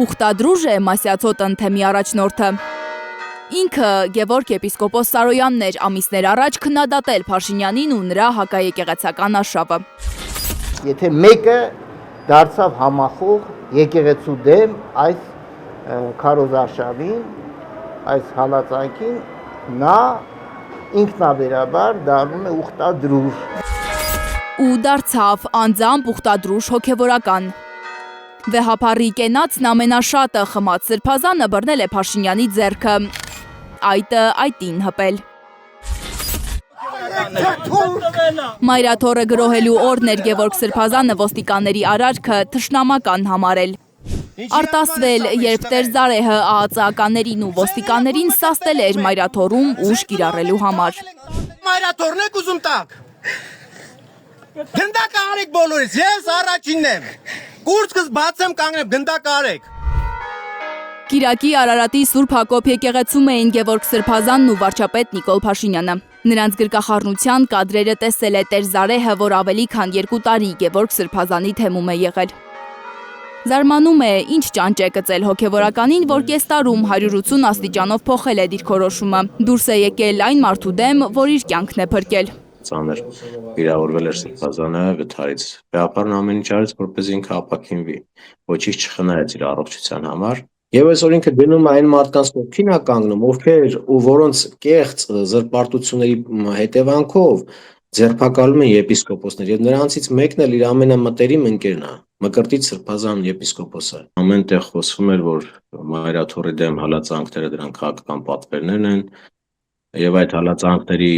Ուխտադրուժ է Մասյացոտ ընթեմի առաջնորդը։ Ինքը Գևորգ եպիսկոպոս Սարոյանն էր ամիսներ առաջ քննադատել Փաշինյանին ու նրա հակաեկեղեցական արշավը։ Եթե մեկը դարձավ համախոհ եկեղեցու դեմ այս քարոզարշավին, այս հալածանքին, նա ինքնաբերաբար դառնում է ուխտադրուժ։ Ու դարձավ անձամբ ուխտադրուժ հոգևորական։ Վեհափառի կենացն ամենաշատը խմած սրբազանը բռնել է Փաշինյանի ձեռքը, այտը այտին հպել։ Մայրաթոռը գրոհելու օրն էր Գևորգ Սրբազանը ոստիկանների արարքը թշնամական համարել։ Արտասվել, երբ Տեր Զարեհը ԱԱԾ-ականներին ու ոստիկաններին սաստել էր մայրաթոռում ուժ կիրառելու համար։ Մայրաթոռն եք ուզում տակ։ Գնդակ արեք բոլորից, ես առաջինն եմ։ Կուրծքս բացեմ կանգնեմ, գնդակ արեք։ Կիրակի Արարատի Սուրբ Հակոբ եկեղեցում էին Գևորգ Սրբազանն ու վարչապետ Նիկոլ Փաշինյանը։ Նրանց գրկախառնության կադրերը տեսել է Տեր Զարեհը, որ ավելի քան 2 տարի Գևորգ Սրբազանի թեմում է եղել։ Զարմանում է, ինչ ճանճ է գծել հոգևորականին, որ կես տարում 180 աստիճանով փոխել է դիրքորոշումը։ Դուրս է եկել այն մարդու դեմ, որ իր կյանքն է փրկել։ Ծանր վիրավորվել էր Սրբազանը վթարից։ Վեհապարն ամեն ինչ արեց, որպեսզի ինքը ապաքինվի, ոչինչ չխնայեց իր առողջության համար։ Եվ այսօր ինքը դնում է այն մարդկանց կողքին է կանգնում, ովքեր ու որոնց կեղծ զրպարտությունների հետևանքով ձերբակալում են եպիսկոպոսներ, եւ նրանցից մեկն էլ իր ամենամտերիմ ընկերն է, Մկրտիչ Սրբազան եպիսկոպոսը։ Ամեն տեղ խոսվում էր, որ մայրաթոռի դեմ հալածանքները դրանք քաղաքական պատվերներն են, եւ այդ հալածանքների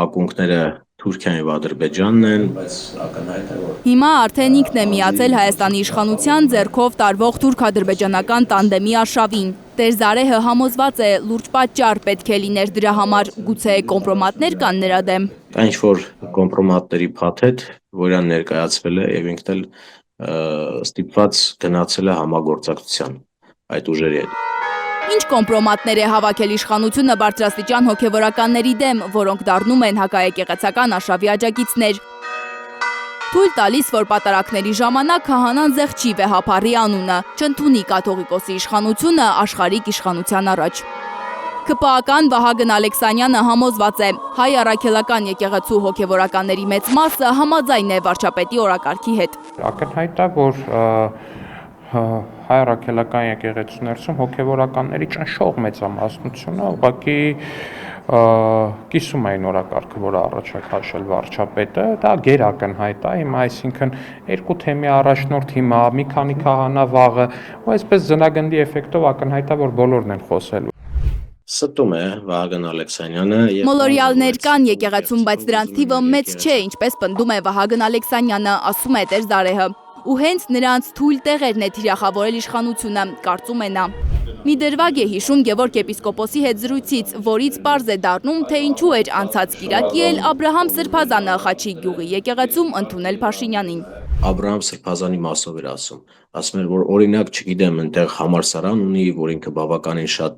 ակունքները Թուրքիան եւ Ադրբեջանն են, բայց ակնհայտ է, որ հիմա արդեն ինքն է միացել Հայաստանի իշխանության ձեռքով տարվող թուրք-ադրբեջանական տանդեմի արշավին։ Տեր Զարեհը համոզված է, լուրջ պատճառ պետք է լիներ դրա համար, գուցե կոմպրոմատներ կան նրա դեմ։ Կա ինչ-որ կոմպրոմատների փաթեթ, որան ներկայացվել է եւ ինքն էլ ստիպված գնացել է համագործակցության այդ ուժերի հետ։ Ինչ կոմպրոմատներ է հավաքել իշխանությունը բարձրաստիճան հոգևորականների դեմ, որոնք դառնում են հակաեկեղեցական արշավի աջակիցներ։ Թույլ տալիս, որ պատարակների ժամանակ քահանան զեղչի Վեհափառի անունը, չընդունի կաթողիկոսի իշխանությունը աշխարհիկ իշխանության առաջ։ ԿՊԱ-ական Վահագն Ալեքսանյանը համոզված է, հայ առաքելական եկեղեցու հոգևորականների մեծ մասը համաձայն է վարչապետի օրակարգի հետ։ Ակնհայտ է, որ հայ առաքելական եկեղեցու ներսում հոգևորականների ճնշող մեծամասնությունը ուղղակի կիսում էին օրակարգը, որը առաջ է քաշել վարչապետը, դա գերակնհայտ է, հիմա այսինքն 2 թեմի առաջնորդ հիմա, մի քանի քահանա վաղը, ու այսպես ձնագնդի էֆեկտով ակնհայտ է, որ բոլորն են խոսելու։ Ստում է Վահագն Ալեքսանյանը։ Մոլորյալներ կան եկեղեցում, բայց դրանց թիվը մեծ չէ, ինչպես պնդում է Վահագն Ալեքսանյանը, ասում է Տեր Զարեհը։ Ու հենց նրանց թույլ տեղերն է թիրախավորել իշխանությունը, կարծում է նա։ Մի դրվագ է հիշում Գևորգ եպիսկոպոսի հետ զրույցից, որից պարզ է դառնում, թե ինչու էր անցած կիրակի էլ Աբրահամ Սրբազանը Խաչիկ գյուղի եկեղեցում ընդունել Փաշինյանին։ Աբրահամ Սրբազանի մասով էր ասում էր, որ օրինակ, չգիտեմ, այնտեղ համալսարան ունի, որ ինքը բավականին շատ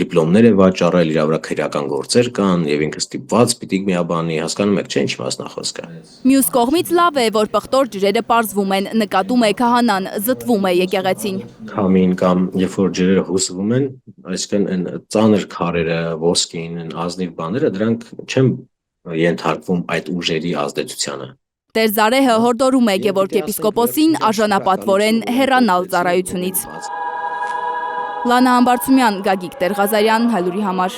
դիպլոմներ է վաճառել, իր վրա քրեական գործեր կան եւ ինքը ստիպված պիտի միաբանի, հասկանում եք, չէ՞ ինչ մասնախոսքը։ Մյուս կողմից լավ է, որ պղտոր ջրերը պարզվում են, նկատում է քահանան, զտվում է եկեղեցին։ Քամին կամ երբ որ ջրերը հոսվում են, այսինքն այն ծանր քարերը, ոսկին, ազնիվ բաները, դրանք չեն ենթարկվում այդ ուժերի ազդեցությանը։ Տեր Զարեհը հորդորում է Գևորգ եպիսկոպոսին արժանապատվորեն հեռանալ ծառայությունից։ Լանա Համբարձումյան, Գագիկ Տեր-Ղազարյան, Հայլուրի համար։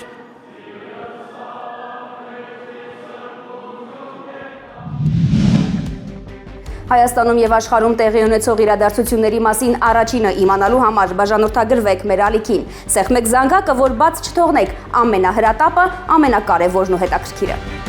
Հայաստանում եւ աշխարհում տեղի ունեցող իրադարձությունների մասին առաջինը իմանալու համար բաժանորդագրվեք մեր ալիքին։ Սեղմեք զանգակը, որ բաց չթողնեք ամենահրատապը, ամենակարևորն ու հետաքրքիրը։